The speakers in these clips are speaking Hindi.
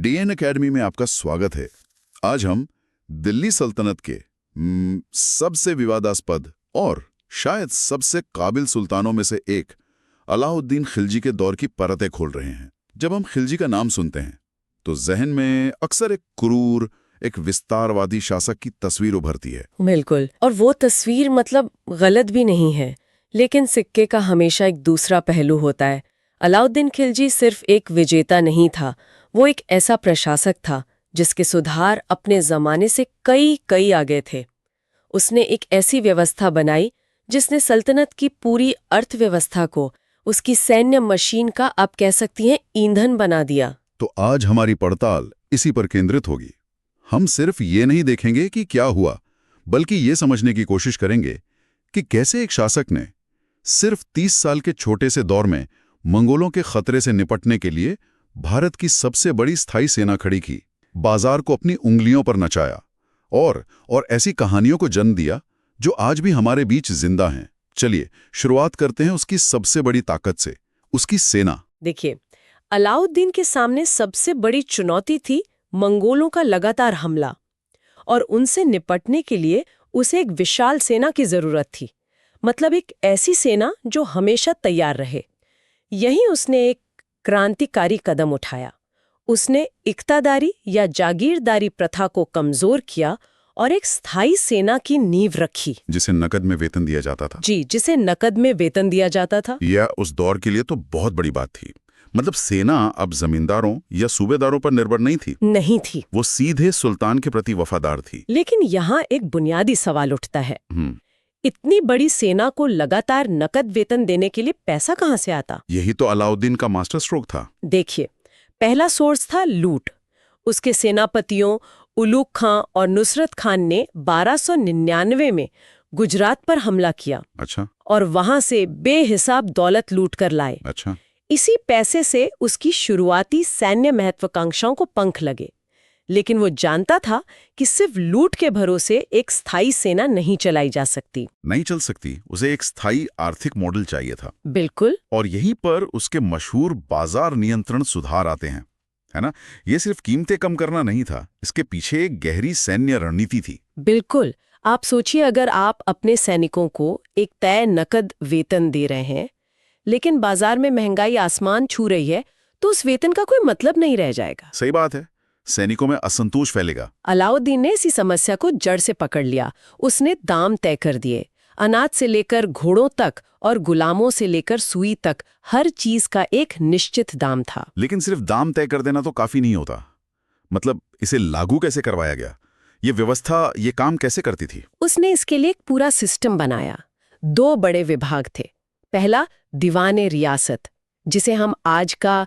डीएन एकेडमी में आपका स्वागत है। आज हम दिल्ली सल्तनत के सबसे विवादास्पद और शायद सबसे काबिल सुल्तानों में से एक अलाउद्दीन खिलजी के दौर की परतें खोल रहे हैं। जब हम खिलजी का नाम सुनते हैं तो जहन में अक्सर एक क्रूर, एक विस्तारवादी शासक की तस्वीर उभरती है। बिल्कुल, और वो तस्वीर मतलब गलत भी नहीं है, लेकिन सिक्के का हमेशा एक दूसरा पहलू होता है। अलाउद्दीन खिलजी सिर्फ एक विजेता नहीं था, वो एक ऐसा प्रशासक था जिसके सुधार अपने जमाने से कई आगे थे। उसने एक ऐसी व्यवस्था बनाई जिसने सल्तनत की पूरी अर्थव्यवस्था को उसकी सैन्य मशीन का, आप कह सकती हैं, ईंधन बना दिया। तो आज हमारी पड़ताल इसी पर केंद्रित होगी। हम सिर्फ ये नहीं देखेंगे कि क्या हुआ, बल्कि ये समझने की कोशिश करेंगे कि कैसे एक शासक ने सिर्फ 30 साल के छोटे से दौर में मंगोलों के खतरे से निपटने के लिए भारत की सबसे बड़ी स्थायी सेना खड़ी की, बाजार को अपनी उंगलियों पर नचाया और ऐसी कहानियों को जन्म दिया जो आज भी हमारे बीच जिंदा हैं। चलिए शुरुआत करते हैं उसकी सबसे बड़ी ताकत से, उसकी सेना। देखिए, अलाउद्दीन के सामने सबसे बड़ी चुनौती थी मंगोलों का लगातार हमला, और उनसे निपटने के लिए उसे एक विशाल सेना की जरूरत थी। मतलब एक ऐसी सेना जो हमेशा तैयार रहे। यहीं उसने एक क्रांतिकारी कदम उठाया। उसने इक्तादारी या जागीरदारी प्रथा को कमजोर किया और एक स्थायी सेना की नींव रखी, जिसे नकद में वेतन दिया जाता था। जी, जिसे नकद में वेतन दिया जाता था। यह उस दौर के लिए तो बहुत बड़ी बात थी। मतलब सेना अब जमींदारों या सूबेदारों पर निर्भर नहीं थी। वो सीधे सुल्तान के प्रति वफादार थी। लेकिन यहाँ एक बुनियादी सवाल उठता है, इतनी बड़ी सेना को लगातार नकद वेतन देने के लिए पैसा कहाँ से आता? यही तो अलाउद्दीन का मास्टर स्ट्रोक था। देखिए, पहला सोर्स था लूट। उसके सेनापतियों उलूग खां और नुसरत खान ने 1299 में गुजरात पर हमला किया। अच्छा। और वहां से बेहिसाब दौलत लूट कर लाए। अच्छा। इसी पैसे से उसकी शुरुआती सैन्य महत्वाकांक्षाओं को पंख लगे। लेकिन वो जानता था कि सिर्फ लूट के भरोसे एक स्थायी सेना नहीं चलाई जा सकती। नहीं चल सकती, उसे एक स्थायी आर्थिक मॉडल चाहिए था। बिल्कुल। और यहीं पर उसके मशहूर बाजार नियंत्रण सुधार आते हैं, है ना? ये सिर्फ कीमतें कम करना नहीं था, इसके पीछे एक गहरी सैन्य रणनीति थी। बिल्कुल। आप सोचिए, अगर आप अपने सैनिकों को एक तय नकद वेतन दे रहे हैं, लेकिन बाजार में महंगाई आसमान छू रही है, तो उस वेतन का कोई मतलब नहीं रह जाएगा। सही बात है, सैनिकों में असंतोष फैलेगा। अलाउद्दीन ने इसी समस्या को जड़ से पकड़ लिया। उसने दाम तय कर दिए। अनाज से लेकर घोड़ों तक और गुलामों से लेकर सुई तक हर चीज का एक निश्चित दाम था। लेकिन सिर्फ दाम तय कर देना तो काफी नहीं होता। मतलब इसे लागू कैसे करवाया गया? ये व्यवस्था ये काम कैसे करती थी? उसने इसके लिए एक पूरा सिस्टम बनाया। 2 बड़े विभाग थे। पहला दीवाने रियासत, जिसे हम आज का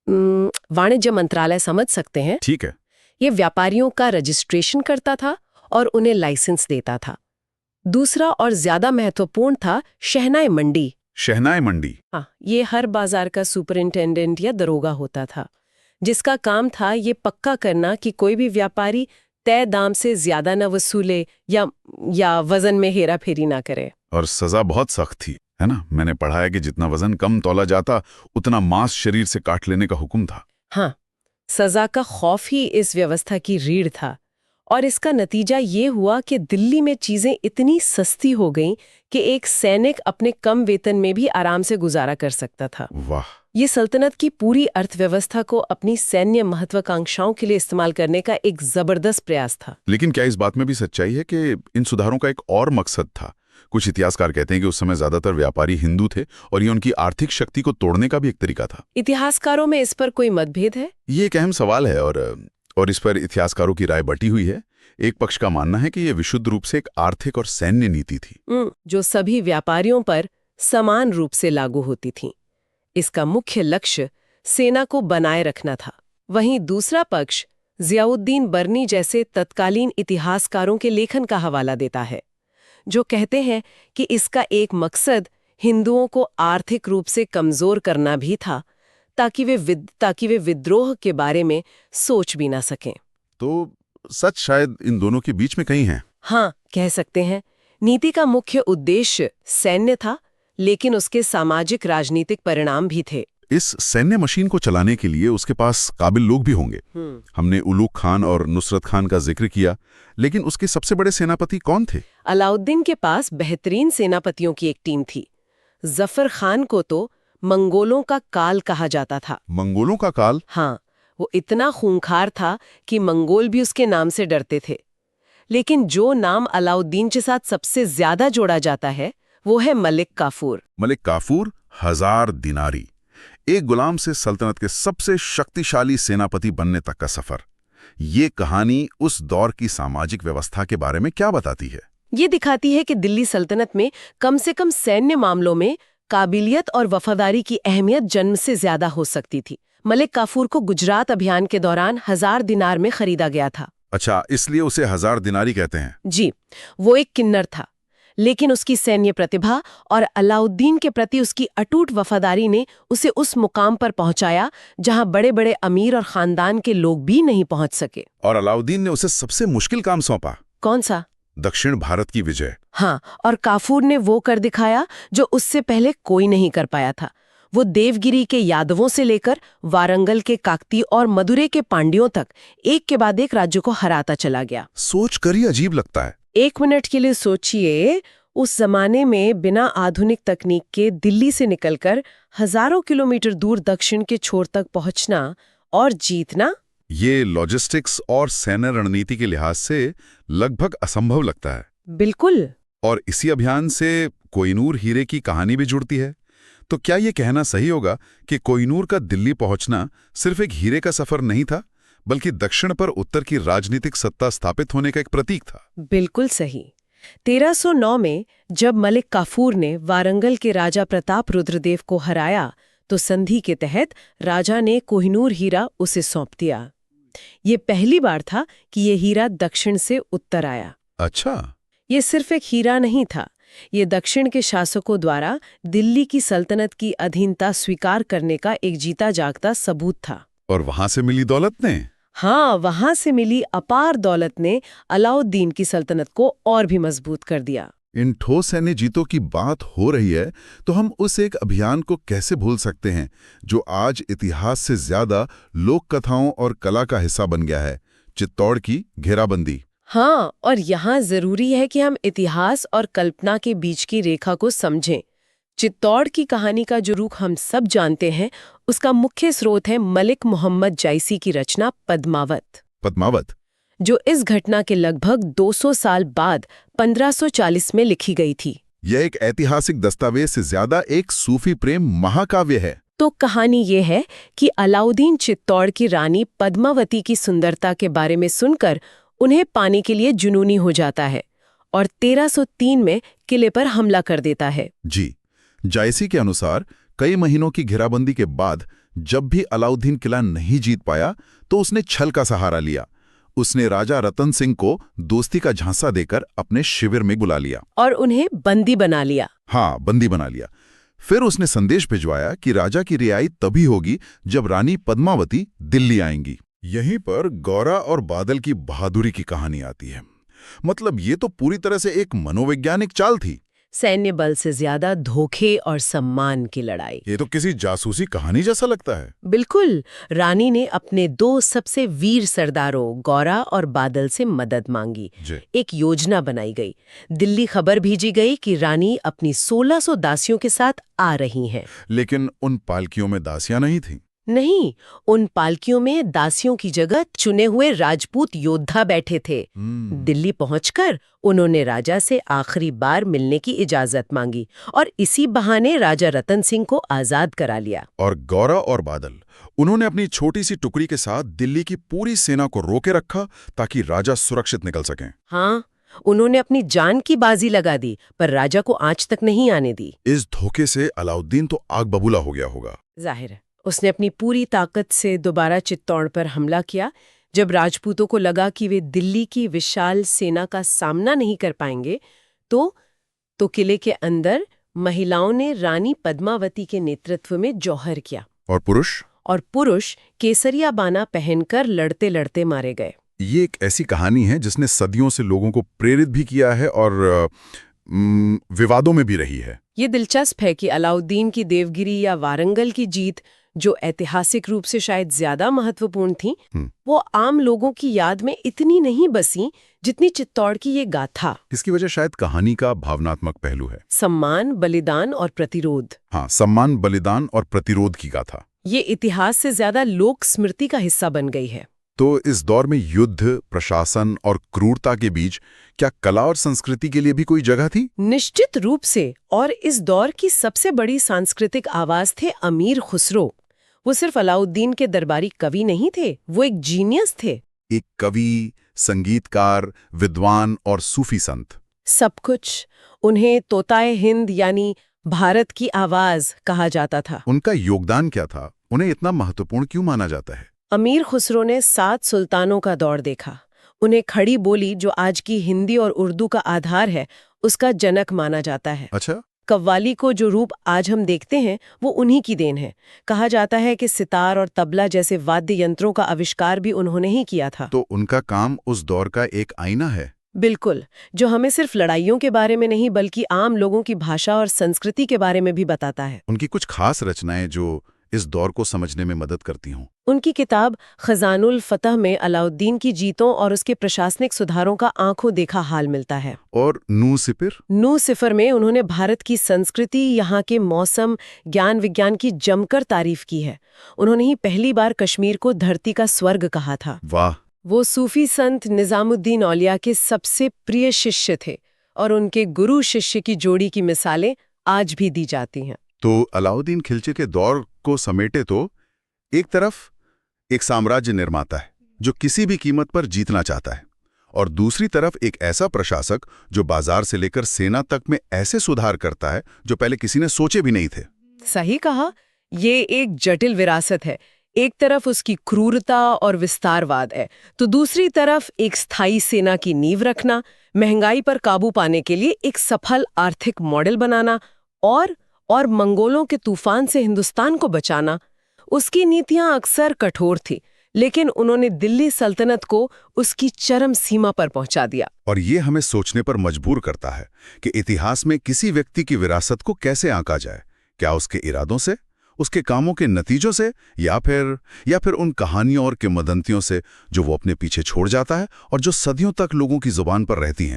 वाणिज्य मंत्रालय समझ सकते हैं। ठीक है। ये व्यापारियों का रजिस्ट्रेशन करता था और उन्हें लाइसेंस देता था। दूसरा और ज्यादा महत्वपूर्ण था शहनाई मंडी। शहनाई मंडी? हाँ, ये हर बाजार का सुपरिंटेंडेंट या दरोगा होता था, जिसका काम था ये पक्का करना कि कोई भी व्यापारी तय दाम से ज्यादा न वसूले या वजन में हेरा फेरी ना करे। और सजा बहुत सख्त थी, है ना? मैंने पढ़ा है कि जितना वजन कम तौला जाता उतना मांस शरीर से काट लेने का हुक्म था। हाँ, सजा का खौफ ही इस व्यवस्था की रीढ़ था। और इसका नतीजा ये हुआ कि दिल्ली में चीजें इतनी सस्ती हो गईं कि एक सैनिक अपने कम वेतन में भी आराम से गुजारा कर सकता था। वाह! ये सल्तनत की पूरी अर्थव्यवस्था को अपनी सैन्य महत्वाकांक्षाओं के लिए इस्तेमाल करने का एक जबरदस्त प्रयास था। लेकिन क्या इस बात में भी सच्चाई है कि इन सुधारों का एक और मकसद था? कुछ इतिहासकार कहते हैं कि उस समय ज्यादातर व्यापारी हिंदू थे और ये उनकी आर्थिक शक्ति को तोड़ने का भी एक तरीका था। इतिहासकारों में इस पर कोई मतभेद है? ये एक अहम सवाल है और इस पर इतिहासकारों की राय बटी हुई है। एक पक्ष का मानना है कि यह विशुद्ध रूप से एक आर्थिक और सैन्य नीति थी, जो सभी व्यापारियों पर समान रूप से लागू होती थी। इसका मुख्य लक्ष्य सेना को बनाए रखना था। वहीं दूसरा पक्ष जियाउद्दीन बर्नी जैसे तत्कालीन इतिहासकारों के लेखन का हवाला देता है, जो कहते हैं कि इसका एक मकसद हिंदुओं को आर्थिक रूप से कमजोर करना भी था, ताकि वे विद्रोह के बारे में सोच भी ना सकें। तो सच शायद इन दोनों के बीच में कहीं है। हाँ, कह सकते हैं। नीति का मुख्य उद्देश्य सैन्य था, लेकिन उसके सामाजिक राजनीतिक परिणाम भी थे। इस सैन्य मशीन को चलाने के लिए उसके पास काबिल लोग भी होंगे। हमने उलूग खान और नुसरत खान का जिक्र किया, लेकिन उसके सबसे बड़े सेनापति कौन थे? अलाउद्दीन के पास बेहतरीन सेनापतियों की एक टीम थी। जफर खान को तो मंगोलों का काल कहा जाता था। मंगोलों का काल? हाँ, वो इतना खूंखार था कि मंगोल भी उसके नाम से डरते थे। लेकिन जो नाम अलाउद्दीन के साथ सबसे ज्यादा जोड़ा जाता है वो है मलिक काफूर। मलिक काफूर 1000 दिनारी, एक गुलाम से सल्तनत के सबसे शक्तिशाली सेनापति बनने तक का सफर। ये कहानी उस दौर की सामाजिक व्यवस्था के बारे में क्या बताती है? ये दिखाती है कि दिल्ली सल्तनत में कम से कम सैन्य मामलों में काबिलियत और वफादारी की अहमियत जन्म से ज्यादा हो सकती थी। मलिक काफूर को गुजरात अभियान के दौरान 1000 दिनार में खरीदा गया था। अच्छा, इसलिए उसे 1000 दिनारी कहते हैं। जी, वो एक किन्नर था, लेकिन उसकी सैन्य प्रतिभा और अलाउद्दीन के प्रति उसकी अटूट वफादारी ने उसे उस मुकाम पर पहुंचाया जहां बड़े बड़े अमीर और खानदान के लोग भी नहीं पहुंच सके। और अलाउद्दीन ने उसे सबसे मुश्किल काम सौंपा। कौन सा? दक्षिण भारत की विजय। हाँ, और काफूर ने वो कर दिखाया जो उससे पहले कोई नहीं कर पाया था। वो देवगिरी के यादवों से लेकर वारंगल के काकती और मदुरै के पांड्यों तक एक के बाद एक राज्यों को हराता चला गया। सोच कर ही अजीब लगता है। एक मिनट के लिए सोचिए, उस जमाने में बिना आधुनिक तकनीक के दिल्ली से निकलकर हजारों किलोमीटर दूर दक्षिण के छोर तक पहुंचना और जीतना, ये लॉजिस्टिक्स और सैन्य रणनीति के लिहाज से लगभग असंभव लगता है। बिल्कुल। और इसी अभियान से कोहिनूर हीरे की कहानी भी जुड़ती है। तो क्या ये कहना सही होगा कि कोहिनूर का दिल्ली पहुंचना सिर्फ एक हीरे का सफर नहीं था, बल्कि दक्षिण पर उत्तर की राजनीतिक सत्ता स्थापित होने का एक प्रतीक था? बिल्कुल सही। 1309 में जब मलिक काफूर ने वारंगल के राजा प्रताप रुद्रदेव को हराया, तो संधि के तहत राजा ने कोहिनूर हीरा उसे सौंप दिया। ये पहली बार था कि ये हीरा दक्षिण से उत्तर आया। अच्छा। ये सिर्फ एक हीरा नहीं था, ये दक्षिण के शासकों द्वारा दिल्ली की सल्तनत की अधीनता स्वीकार करने का एक जीता जागता सबूत था। और वहां से मिली दौलत ने? हाँ, वहां से मिली अपार दौलत ने अलाउद्दीन की सल्तनत को और भी मजबूत कर दिया। इन ठोस सैन्य जीतों की बात हो रही है तो हम उस एक अभियान को कैसे भूल सकते हैं जो आज इतिहास से ज्यादा लोक कथाओं और कला का हिस्सा बन गया है, चित्तौड़ की घेराबंदी। हाँ, और यहाँ जरूरी है कि हम इतिहास और कल्पना के बीच की रेखा को समझें। चित्तौड़ की कहानी का जो रुख हम सब जानते हैं, उसका मुख्य स्रोत है मलिक मोहम्मद जायसी की रचना पद्मावत। पद्मावत, जो इस घटना के लगभग 200 साल बाद 1540 में लिखी गई थी। यह एक ऐतिहासिक दस्तावेज से ज्यादा एक सूफी प्रेम महाकाव्य है। तो कहानी ये है कि अलाउद्दीन चित्तौड़ की रानी पद्मावती की सुंदरता के बारे में सुनकर उन्हें पाने के लिए जुनूनी हो जाता है और 1303 में किले पर हमला कर देता है। जी, जायसी के अनुसार कई महीनों की घेराबंदी के बाद जब भी अलाउद्दीन किला नहीं जीत पाया तो उसने छल का सहारा लिया। उसने राजा रतन सिंह को दोस्ती का झांसा देकर अपने शिविर में बुला लिया और उन्हें बंदी बना लिया। हाँ, बंदी बना लिया। फिर उसने संदेश भिजवाया कि राजा की रिहाई तभी होगी जब रानी पद्मावती दिल्ली आएंगी। यहीं पर गौरा और बादल की बहादुरी की कहानी आती है। मतलब ये तो पूरी तरह से एक मनोवैज्ञानिक चाल थी। सैन्य बल से ज्यादा धोखे और सम्मान की लड़ाई। ये तो किसी जासूसी कहानी जैसा लगता है। बिल्कुल। रानी ने अपने 2 सबसे वीर सरदारों गौरा और बादल से मदद मांगी। एक योजना बनाई गई। दिल्ली खबर भेजी गई कि रानी अपनी 1600 दासियों के साथ आ रही हैं। लेकिन उन पालकियों में दासियां नहीं थीं। नहीं, उन पालकियों में दासियों की जगह चुने हुए राजपूत योद्धा बैठे थे। दिल्ली पहुंचकर उन्होंने राजा से आखिरी बार मिलने की इजाजत मांगी और इसी बहाने राजा रतन सिंह को आजाद करा लिया। और गौरा और बादल, उन्होंने अपनी छोटी सी टुकड़ी के साथ दिल्ली की पूरी सेना को रोके रखा ताकि राजा सुरक्षित निकल सकें। हाँ, उन्होंने अपनी जान की बाजी लगा दी, पर राजा को आंच तक नहीं आने दी। इस धोखे से अलाउद्दीन तो आग बबूला हो गया होगा। जाहिर है, उसने अपनी पूरी ताकत से दोबारा चित्तौड़ पर हमला किया। जब राजपूतों को लगा कि वे दिल्ली की विशाल सेना का सामना नहीं कर पाएंगे, तो किले के अंदर महिलाओं ने रानी पद्मावती के नेतृत्व में जौहर किया। और पुरुष केसरिया बाना पहनकर लड़ते लड़ते मारे गए। ये एक ऐसी कहानी है जिसने सदियों से लोगों को प्रेरित भी किया है और विवादों में भी रही है। ये दिलचस्प है कि अलाउद्दीन की देवगिरी या वारंगल की जीत, जो ऐतिहासिक रूप से शायद ज्यादा महत्वपूर्ण थीं, वो आम लोगों की याद में इतनी नहीं बसी जितनी चित्तौड़ की ये गाथा। इसकी वजह शायद कहानी का भावनात्मक पहलू है। सम्मान, बलिदान और प्रतिरोध। हाँ, सम्मान, बलिदान और प्रतिरोध की गाथा। ये इतिहास से ज्यादा लोक स्मृति का हिस्सा बन गई है। तो इस दौर में युद्ध, प्रशासन और क्रूरता के बीच क्या कला और संस्कृति के लिए भी कोई जगह थी? निश्चित रूप से। और इस दौर की सबसे बड़ी सांस्कृतिक आवाज थे अमीर खुसरो। वो सिर्फ अलाउद्दीन के दरबारी कवि नहीं थे, वो एक जीनियस थे। एक कवि, संगीतकार, विद्वान और सूफी संत। सब कुछ। उन्हें तोताए हिंद यानी भारत की आवाज कहा जाता था। उनका योगदान क्या था? उन्हें इतना महत्वपूर्ण क्यों माना जाता है? अमीर खुसरो ने 7 सुल्तानों का दौर देखा। उन्हें खड़ी बोली, जो आज की हिंदी और उर्दू का आधार है, उसका जनक माना जाता है। अच्छा। कव्वाली को जो रूप आज हम देखते हैं वो उन्हीं की देन है। कहा जाता है कि सितार और तबला जैसे वाद्य यंत्रों का आविष्कार भी उन्होंने ही किया था। तो उनका काम उस दौर का एक आईना है। बिल्कुल, जो हमें सिर्फ लड़ाइयों के बारे में नहीं बल्कि आम लोगों की भाषा और संस्कृति के बारे में भी बताता है। उनकी कुछ खास रचनाएं जो इस दौर को समझने में मदद करती हों। उनकी किताब खजानुल फतह में अलाउद्दीन की जीतों और उसके प्रशासनिक सुधारों का आंखों देखा हाल मिलता है। और नू सिफर में उन्होंने भारत की संस्कृति, यहाँ के मौसम, ज्ञान विज्ञान की जमकर तारीफ की है। उन्होंने ही पहली बार कश्मीर को धरती का स्वर्ग कहा था। वाह। वो सूफी संत निजामुद्दीन औलिया के सबसे प्रिय शिष्य थे और उनके गुरु शिष्य की जोड़ी की मिसालें आज भी दी जाती हैं। तो अलाउद्दीन खिलजी के दौर को समेटे तो एक तरफ एक साम्राज्य निर्माता है जो किसी भी कीमत पर जीतना चाहता है, और दूसरी तरफ एक ऐसा प्रशासक जो बाजार से लेकर सेना तक में ऐसे सुधार करता है जो पहले किसी ने सोचे भी नहीं थे। सही कहा। ये एक जटिल विरासत है। एक तरफ उसकी क्रूरता और विस्तारवाद है, तो दूसरी तरफ एक स्थायी सेना की नींव रखना, महंगाई पर काबू पाने के लिए एक सफल आर्थिक मॉडल बनाना और मंगोलों के तूफान से हिंदुस्तान को बचाना। उसकी नीतियां अक्सर कठोर थी, लेकिन उन्होंने दिल्ली सल्तनत को उसकी चरम सीमा पर पहुंचा दिया। और ये हमें सोचने पर मजबूर करता है कि इतिहास में किसी व्यक्ति की विरासत को कैसे आंका जाए। क्या उसके इरादों से, उसके कामों के नतीजों से, या फिर उन कहानियों और किंवदंतियों से जो वो अपने पीछे छोड़ जाता है और जो सदियों तक लोगों की जुबान पर रहती हैं।